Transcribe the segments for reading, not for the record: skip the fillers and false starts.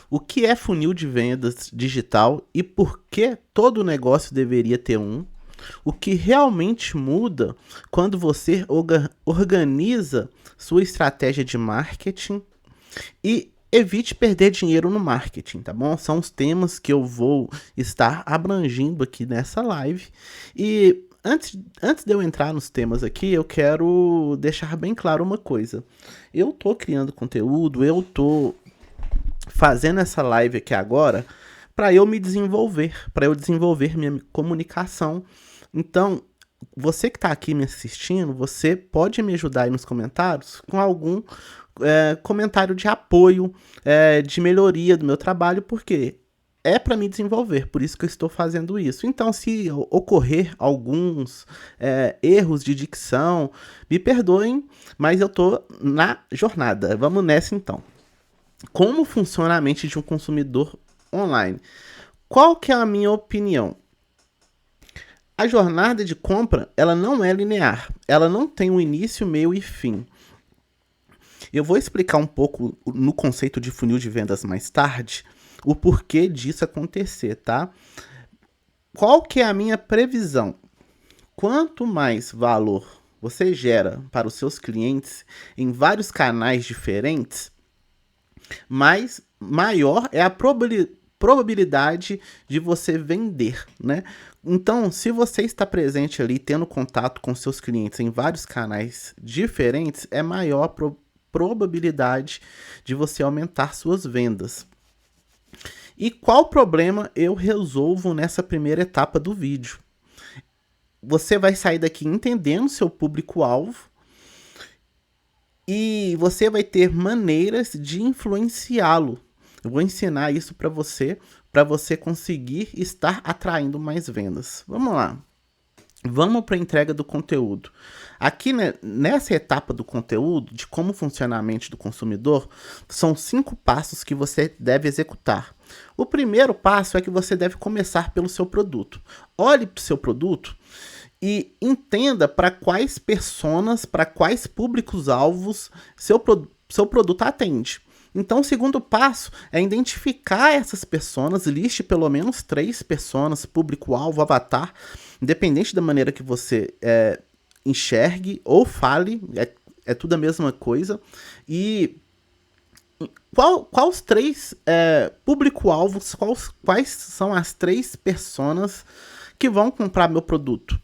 O que é funil de vendas digital e por que todo negócio deveria ter um? O que realmente muda quando você organiza sua estratégia de marketing e evite perder dinheiro no marketing, tá bom? São os temas que eu vou estar abrangindo aqui nessa live. E antes de eu entrar nos temas aqui, eu quero deixar bem claro uma coisa. Eu tô criando conteúdo, eu tô fazendo essa live aqui agora para eu me desenvolver, para eu desenvolver minha comunicação. Então, você que está aqui me assistindo, você pode me ajudar aí nos comentários com algum comentário de apoio, de melhoria do meu trabalho, porque é para me desenvolver, por isso que eu estou fazendo isso. Então, se ocorrer alguns erros de dicção, me perdoem, mas eu estou na jornada. Vamos nessa então. Como funciona a mente de um consumidor online? Qual que é a minha opinião? A jornada de compra, ela não é linear. Ela não tem um início, meio e fim. Eu vou explicar um pouco no conceito de funil de vendas mais tarde, o porquê disso acontecer, tá? Qual que é a minha previsão? Quanto mais valor você gera para os seus clientes em vários canais diferentes, maior é a probabilidade de você vender, né? Então, se você está presente ali, tendo contato com seus clientes em vários canais diferentes, é maior a probabilidade de você aumentar suas vendas. E qual problema eu resolvo nessa primeira etapa do vídeo? Você vai sair daqui entendendo seu público-alvo e você vai ter maneiras de influenciá-lo. Eu vou ensinar isso para você conseguir estar atraindo mais vendas. Vamos lá. Vamos para a entrega do conteúdo. Aqui, né, nessa etapa do conteúdo, de como funciona a mente do consumidor, são 5 passos que você deve executar. O primeiro passo é que você deve começar pelo seu produto. Olhe para o seu produto e entenda para quais personas, para quais públicos-alvos seu produto atende. Então, o segundo passo é identificar essas personas, liste pelo menos 3 personas, público-alvo, avatar, independente da maneira que você enxergue ou fale, é tudo a mesma coisa. E quais 3 público-alvos, quais são as 3 personas que vão comprar meu produto?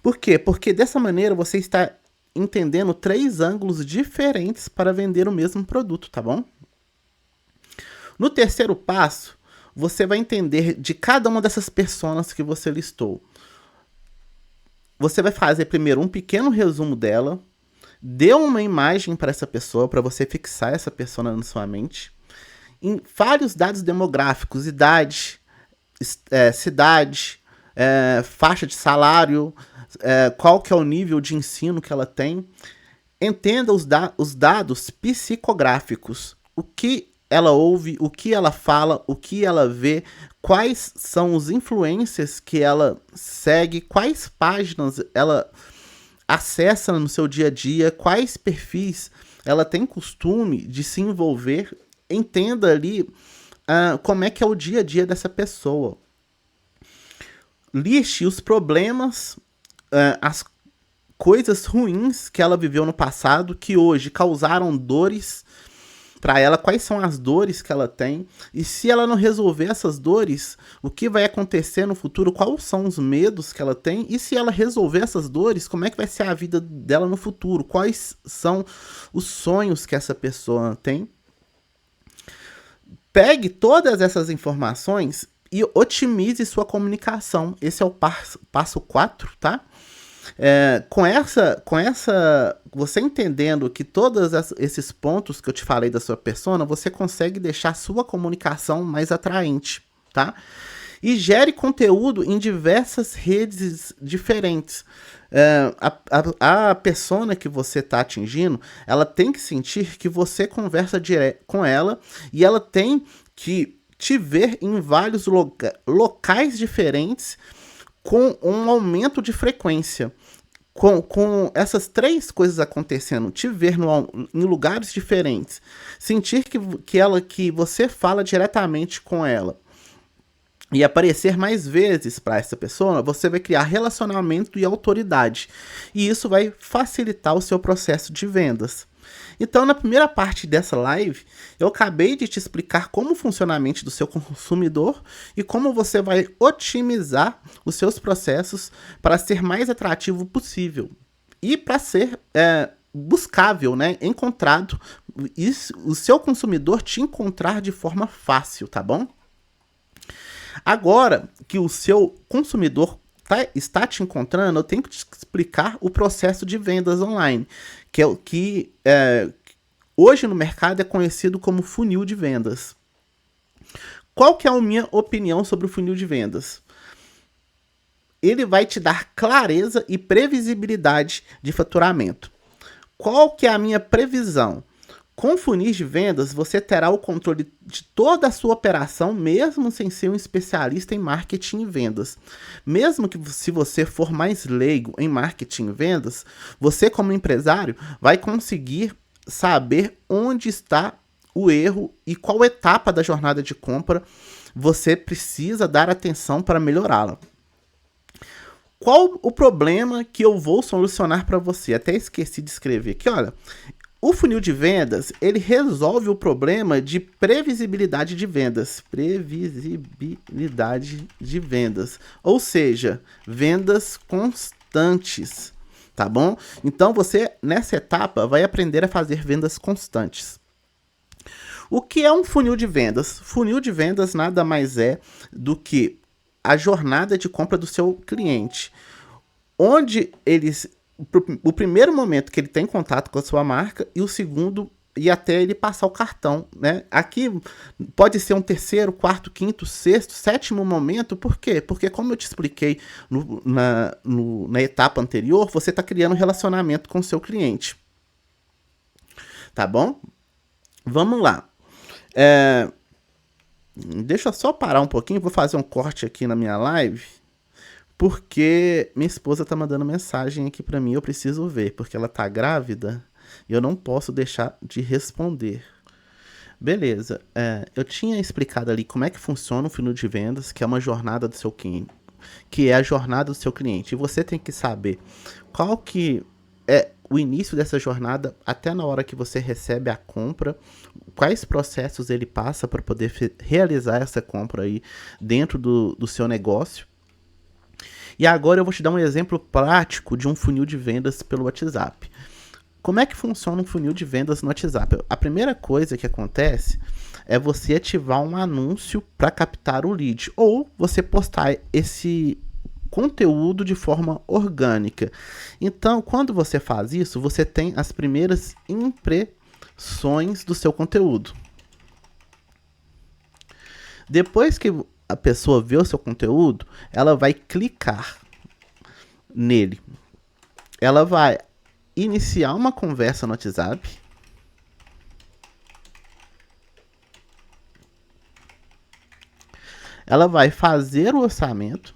Por quê? Porque dessa maneira você está entendendo 3 ângulos diferentes para vender o mesmo produto, tá bom? No terceiro passo, você vai entender de cada uma dessas personas que você listou. Você vai fazer primeiro um pequeno resumo dela, dê uma imagem para essa pessoa, para você fixar essa pessoa na sua mente. Fale os dados demográficos, idade, cidade, faixa de salário, qual que é o nível de ensino que ela tem. Entenda os dados psicográficos, o que ela ouve, o que ela fala, o que ela vê, quais são os influencers que ela segue, quais páginas ela acessa no seu dia a dia, quais perfis ela tem costume de se envolver. Entenda ali como é que é o dia a dia dessa pessoa. Liste os problemas, as coisas ruins que ela viveu no passado, que hoje causaram dores para ela, quais são as dores que ela tem, e se ela não resolver essas dores, o que vai acontecer no futuro, quais são os medos que ela tem, e se ela resolver essas dores, como é que vai ser a vida dela no futuro, quais são os sonhos que essa pessoa tem. Pegue todas essas informações e otimize sua comunicação. Esse é o passo 4, tá? Você entendendo que todos esses pontos que eu te falei da sua persona, você consegue deixar sua comunicação mais atraente, tá? E gere conteúdo em diversas redes diferentes. A persona que você está atingindo, ela tem que sentir que você conversa direto com ela e ela tem que te ver em vários locais diferentes com um aumento de frequência. Com essas três coisas acontecendo, te ver em lugares diferentes, sentir que você fala diretamente com ela e aparecer mais vezes para essa pessoa, você vai criar relacionamento e autoridade. E isso vai facilitar o seu processo de vendas. Então, na primeira parte dessa live, eu acabei de te explicar como funciona a mente do seu consumidor e como você vai otimizar os seus processos para ser mais atrativo possível e para ser buscável, né? Encontrado, e o seu consumidor te encontrar de forma fácil, tá bom? Agora que o seu consumidor está te encontrando, eu tenho que te explicar o processo de vendas online, que é o que hoje no mercado é conhecido como funil de vendas. Qual que é a minha opinião sobre o funil de vendas? Ele vai te dar clareza e previsibilidade de faturamento. Qual que é a minha previsão? Com funis de vendas, você terá o controle de toda a sua operação, mesmo sem ser um especialista em marketing e vendas. Mesmo que se você for mais leigo em marketing e vendas, você como empresário vai conseguir saber onde está o erro e qual etapa da jornada de compra você precisa dar atenção para melhorá-la. Qual o problema que eu vou solucionar para você? Até esqueci de escrever aqui, olha. O funil de vendas, ele resolve o problema de previsibilidade de vendas. Previsibilidade de vendas. Ou seja, vendas constantes, tá bom? Então, você, nessa etapa, vai aprender a fazer vendas constantes. O que é um funil de vendas? Funil de vendas nada mais é do que a jornada de compra do seu cliente, onde o primeiro momento que ele tem contato com a sua marca e o segundo e até ele passar o cartão, né? Aqui pode ser um terceiro, quarto, quinto, sexto, sétimo momento. Por quê? Porque como eu te expliquei na etapa anterior, você está criando um relacionamento com o seu cliente. Tá bom? Vamos lá. Deixa eu só parar um pouquinho, vou fazer um corte aqui na minha live, porque minha esposa tá mandando mensagem aqui para mim, eu preciso ver, porque ela tá grávida e eu não posso deixar de responder. Beleza, eu tinha explicado ali como é que funciona o funil de vendas, que é uma jornada do seu cliente, que é a jornada do seu cliente, e você tem que saber qual que é o início dessa jornada até na hora que você recebe a compra, quais processos ele passa para poder realizar essa compra aí dentro do seu negócio. E agora eu vou te dar um exemplo prático de um funil de vendas pelo WhatsApp. Como é que funciona um funil de vendas no WhatsApp? A primeira coisa que acontece é você ativar um anúncio para captar o lead, ou você postar esse conteúdo de forma orgânica. Então, quando você faz isso, você tem as primeiras impressões do seu conteúdo. Depois que a pessoa vê o seu conteúdo, ela vai clicar nele. Ela vai iniciar uma conversa no WhatsApp. Ela vai fazer o orçamento.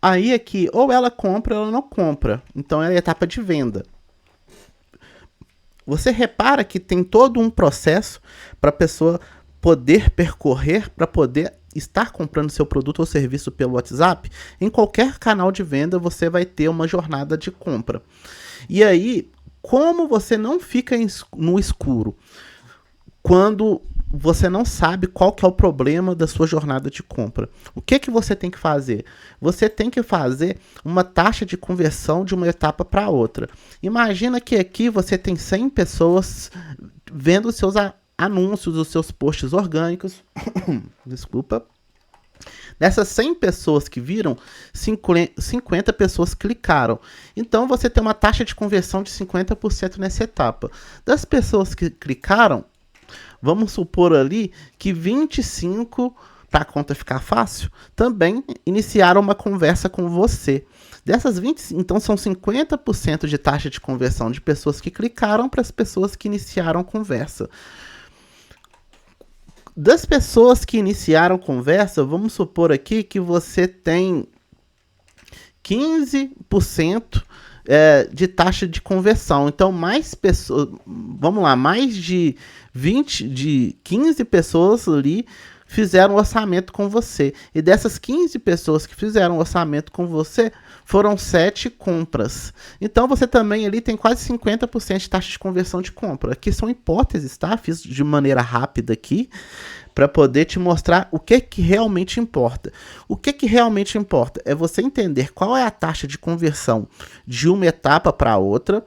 Aí aqui, ou ela compra ou ela não compra. Então é a etapa de venda. Você repara que tem todo um processo para a pessoa poder percorrer, para poder estar comprando seu produto ou serviço pelo WhatsApp. Em qualquer canal de venda você vai ter uma jornada de compra. E aí, como você não fica no escuro quando você não sabe qual que é o problema da sua jornada de compra? O que você tem que fazer? Você tem que fazer uma taxa de conversão de uma etapa para outra. Imagina que aqui você tem 100 pessoas vendo os seus anúncios, os seus posts orgânicos. Desculpa. Dessas 100 pessoas que viram, 50 pessoas clicaram. Então você tem uma taxa de conversão de 50% nessa etapa. Das pessoas que clicaram, vamos supor ali que 25, para a conta ficar fácil, também iniciaram uma conversa com você. Dessas 20, então são 50% de taxa de conversão de pessoas que clicaram para as pessoas que iniciaram conversa. Das pessoas que iniciaram conversa, vamos supor aqui que você tem 15% de taxa de conversão. Então, mais pessoas, vamos lá, mais de 15 pessoas ali fizeram orçamento com você. E dessas 15 pessoas que fizeram orçamento com você, foram 7 compras. Então, você também ali tem quase 50% de taxa de conversão de compra. Aqui são hipóteses, tá? Fiz de maneira rápida aqui, para poder te mostrar o que realmente importa. O que realmente importa é você entender qual é a taxa de conversão de uma etapa para outra,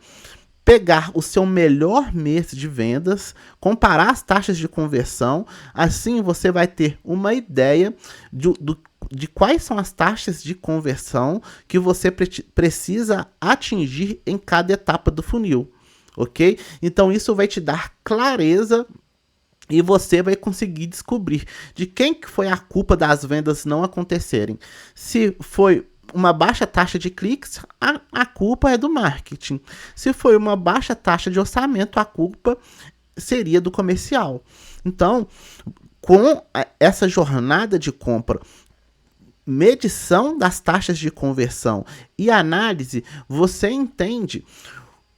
pegar o seu melhor mês de vendas, comparar as taxas de conversão, assim você vai ter uma ideia de quais são as taxas de conversão que você precisa atingir em cada etapa do funil, ok? Então isso vai te dar clareza e você vai conseguir descobrir de quem que foi a culpa das vendas não acontecerem. Se foi uma baixa taxa de cliques, a culpa é do marketing. Se foi uma baixa taxa de orçamento, a culpa seria do comercial. Então, com essa jornada de compra, medição das taxas de conversão e análise, você entende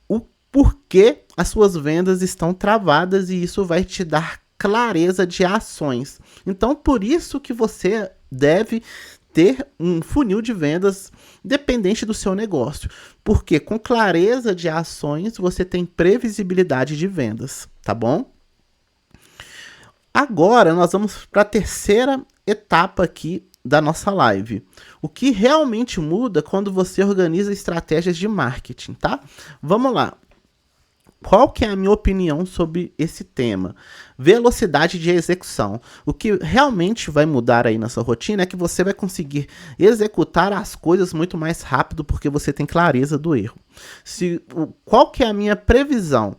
o porquê as suas vendas estão travadas e isso vai te dar clareza de ações. Então, por isso que você deve ter um funil de vendas dependente do seu negócio, porque com clareza de ações você tem previsibilidade de vendas, tá bom? Agora nós vamos para a terceira etapa aqui da nossa live. O que realmente muda quando você organiza estratégias de marketing, tá? Vamos lá. Qual que é a minha opinião sobre esse tema? Velocidade de execução. O que realmente vai mudar aí na sua rotina é que você vai conseguir executar as coisas muito mais rápido porque você tem clareza do erro. Qual que é a minha previsão?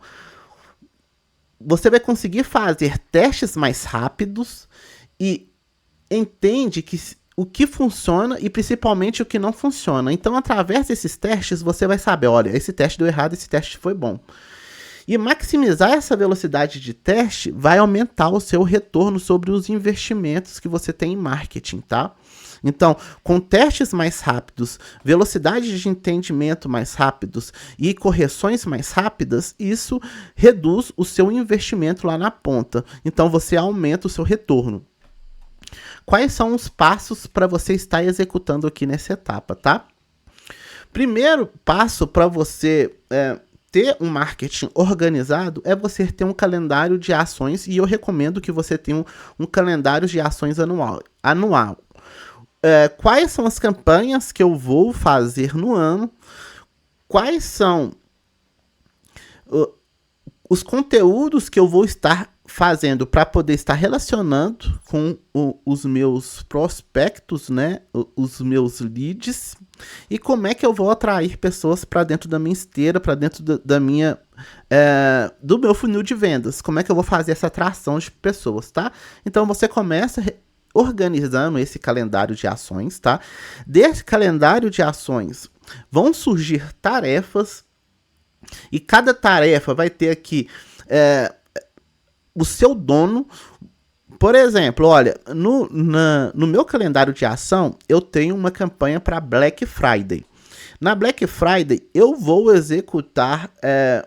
Você vai conseguir fazer testes mais rápidos e entende o que funciona e principalmente o que não funciona. Então, através desses testes, você vai saber, olha, esse teste deu errado, esse teste foi bom. E maximizar essa velocidade de teste vai aumentar o seu retorno sobre os investimentos que você tem em marketing, tá? Então, com testes mais rápidos, velocidade de entendimento mais rápidos e correções mais rápidas, isso reduz o seu investimento lá na ponta. Então, você aumenta o seu retorno. Quais são os passos para você estar executando aqui nessa etapa, tá? Primeiro passo para você ter um marketing organizado é você ter um calendário de ações e eu recomendo que você tenha um calendário de ações anual. Quais são as campanhas que eu vou fazer no ano? Quais são os conteúdos que eu vou estar fazendo para poder estar relacionando com os meus prospectos, né? Os meus leads. E como é que eu vou atrair pessoas para dentro da minha esteira, para dentro do meu funil de vendas? Como é que eu vou fazer essa atração de pessoas, tá? Então você começa organizando esse calendário de ações, tá? Desse calendário de ações vão surgir tarefas e cada tarefa vai ter aqui o seu dono. Por exemplo, olha, no meu calendário de ação, eu tenho uma campanha para Black Friday. Na Black Friday, eu vou executar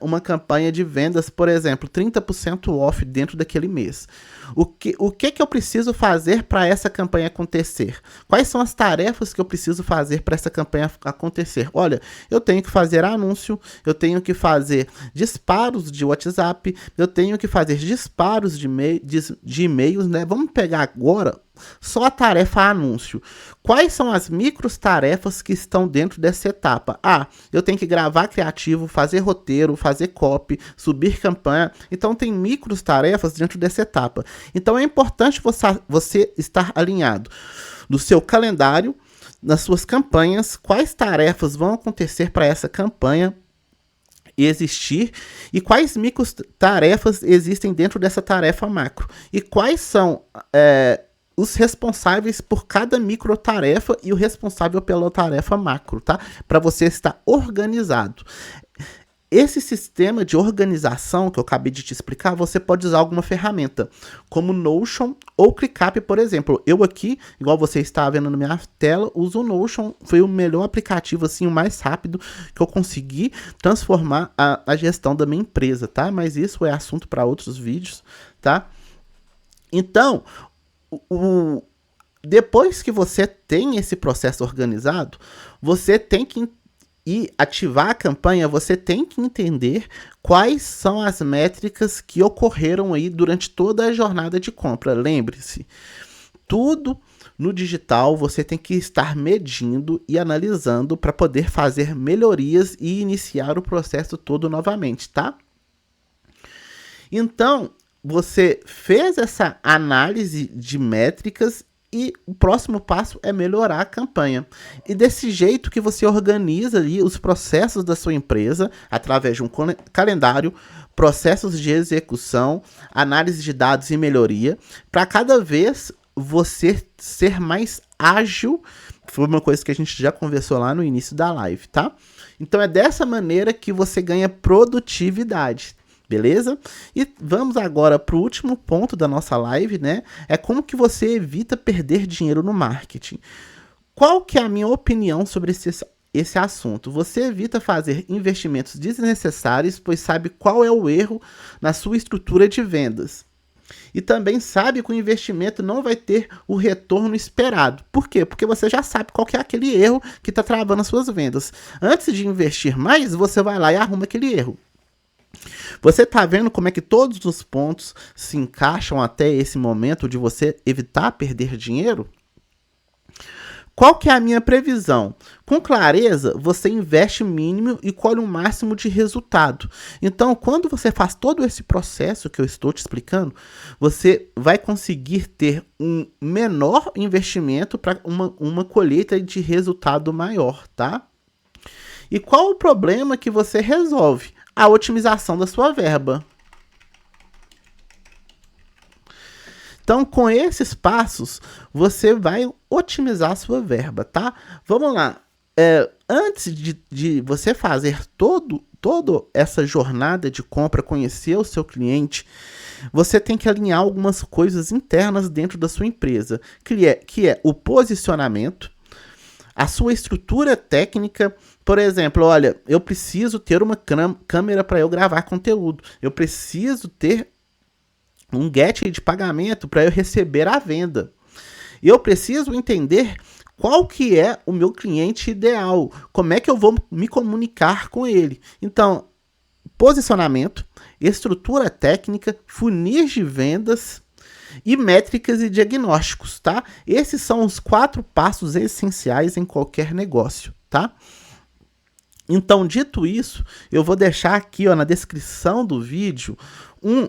uma campanha de vendas, por exemplo, 30% off dentro daquele mês. O que eu preciso fazer para essa campanha acontecer? Quais são as tarefas que eu preciso fazer para essa campanha acontecer? Olha, eu tenho que fazer anúncio, eu tenho que fazer disparos de WhatsApp, eu tenho que fazer disparos de e-mails, né? Vamos pegar agora só a tarefa anúncio. Quais são as micros tarefas que estão dentro dessa etapa? Eu tenho que gravar criativo, fazer roteiro, fazer copy, subir campanha. Então tem micros tarefas dentro dessa etapa. Então é importante você estar alinhado no seu calendário, nas suas campanhas, quais tarefas vão acontecer para essa campanha existir e quais micros tarefas existem dentro dessa tarefa macro. E quais são os responsáveis por cada micro tarefa e o responsável pela tarefa macro, tá? Para você estar organizado. esse sistema de organização que eu acabei de te explicar, você pode usar alguma ferramenta, como Notion ou ClickUp, por exemplo. Eu aqui, igual você está vendo na minha tela, uso o Notion, foi o melhor aplicativo, assim, o mais rápido que eu consegui transformar a gestão da minha empresa, tá? Mas isso é assunto para outros vídeos, tá? Então, depois que você tem esse processo organizado, você tem que ativar a campanha, você tem que entender quais são as métricas que ocorreram aí durante toda a jornada de compra. Lembre-se, tudo no digital você tem que estar medindo e analisando para poder fazer melhorias e iniciar o processo todo novamente, tá? Então, você fez essa análise de métricas e o próximo passo é melhorar a campanha. E desse jeito que você organiza ali os processos da sua empresa, através de um calendário, processos de execução, análise de dados e melhoria, para cada vez você ser mais ágil. Foi uma coisa que a gente já conversou lá no início da live, tá? Então é dessa maneira que você ganha produtividade. Beleza? E vamos agora para o último ponto da nossa live, né? É como que você evita perder dinheiro no marketing. Qual que é a minha opinião sobre esse assunto? Você evita fazer investimentos desnecessários, pois sabe qual é o erro na sua estrutura de vendas. E também sabe que o investimento não vai ter o retorno esperado. Por quê? Porque você já sabe qual que é aquele erro que está travando as suas vendas. Antes de investir mais, você vai lá e arruma aquele erro. Você tá vendo como é que todos os pontos se encaixam até esse momento de você evitar perder dinheiro? Qual que é a minha previsão? Com clareza, você investe mínimo e colhe o máximo de resultado. Então, quando você faz todo esse processo que eu estou te explicando, você vai conseguir ter um menor investimento para uma colheita de resultado maior, tá? E qual o problema que você resolve? A otimização da sua verba. Então, com esses passos, você vai otimizar a sua verba, tá? Vamos lá. Antes de você fazer toda essa jornada de compra, conhecer o seu cliente, você tem que alinhar algumas coisas internas dentro da sua empresa, que é o posicionamento, a sua estrutura técnica. Por exemplo, olha, eu preciso ter uma câmera para eu gravar conteúdo. Eu preciso ter um gateway de pagamento para eu receber a venda. Eu preciso entender qual que é o meu cliente ideal. Como é que eu vou me comunicar com ele? Então, posicionamento, estrutura técnica, funis de vendas e métricas e diagnósticos, tá? Esses são os 4 passos essenciais em qualquer negócio, tá? Então, dito isso, eu vou deixar aqui, ó, na descrição do vídeo um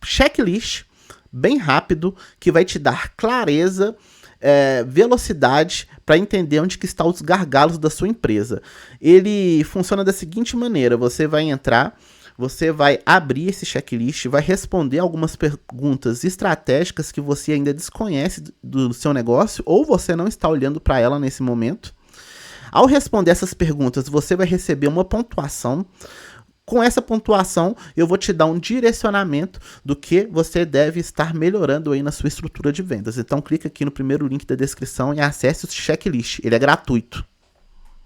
checklist bem rápido que vai te dar clareza, velocidade para entender onde que estão os gargalos da sua empresa. Ele funciona da seguinte maneira: você vai entrar, você vai abrir esse checklist, vai responder algumas perguntas estratégicas que você ainda desconhece do seu negócio ou você não está olhando para ela nesse momento. Ao responder essas perguntas, você vai receber uma pontuação. Com essa pontuação, eu vou te dar um direcionamento do que você deve estar melhorando aí na sua estrutura de vendas. Então, clica aqui no primeiro link da descrição e acesse o checklist. Ele é gratuito.